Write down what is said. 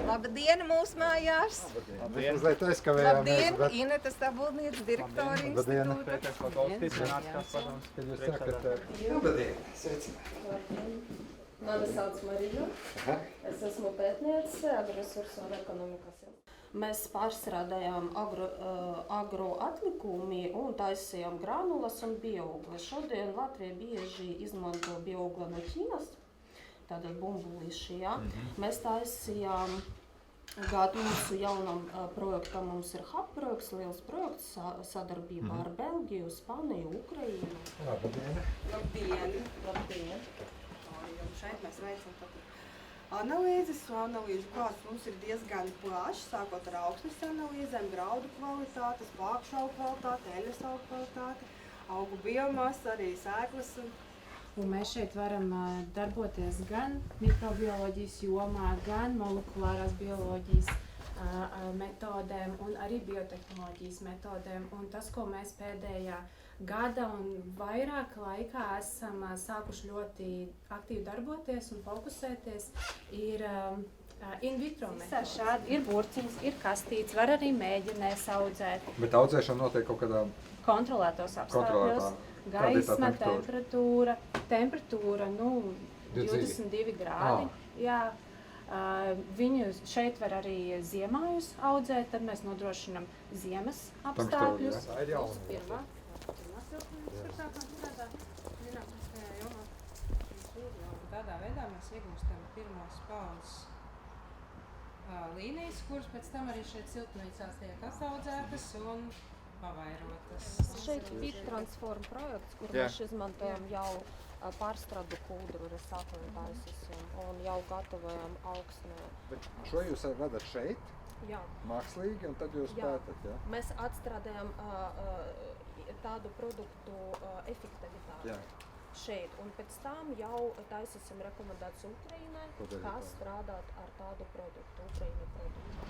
Labdien mūsu mājās! Mēs mazliet aizkavējāmies, Labdien, bet... Ineta Stabulniece, direktora institūta. Pēters Pakovskis, Zinātniskās padomes, kad jūs sakat... Labdien, sveicināt! Mani sauc Marija. Es esmu pētniece agroresursu un ekonomikas. Mēs pārstrādājām agroatlikumi un taisījām granulas un bioogli. Šodien Latvija bieži izmanto bioogli no Ķīnas, tātad bumbulīši, ja. Mēs taisījām mūsu jaunam projektam, mums ir HAP projekts, liels projekts sadarbībā ar Belgiju, Spāniju, Ukrainu. Labdien! Labdien! Labdien! Šeit mēs veicam tātad analīzes, analīžu klāsts mums ir diezgan plašs, sākot ar augsnes analīzēm, graudu kvalitātes, plākšu augu kvalitāti, eļas augu kvalitāti, augu biomasa, arī sēklas. Un mēs šeit varam darboties gan mikrobioloģijas jomā, gan molekulārās bioloģijas metodēm un arī biotehnoloģijas metodēm. Un tas, ko mēs pēdējā gada un vairāk laikā esam sākuši ļoti aktīvi darboties un fokusēties, ir in vitro metode. Šādi ir burciņas, ir kastītes, var arī mēģinēs audzēt. Bet audzēšana notiek kaut kādā... Kontrolētos apstākļos, gaisma, temperatūra, 22 grādi. Jā. Viņu šeit var arī ziemājus audzēt, tad mēs nodrošinam ziemas apstākļus. Pirmā siltumnīca, kur sākam turētā zinātniskajā jomā. Tādā veidā mēs iegūstam pirmos paudzes līnijas, kuras pēc tam arī šeit siltumnīcās tiek apaudzētas un pavairotas. Šeit ir transform projekts, kur mēs izmantojam jau pārstrādu kūdru, un jau gatavojam augsnē. Bet šo jūs vedat šeit? Jā. Mākslīgi, un tad jūs pētat, jā? Mēs atstrādājam tādu produktu efektivitāti šeit, un pēc tam jau taisīsim rekomendāciju Ukrainai, kā strādāt ar tādu produktu, Ukraina produktu.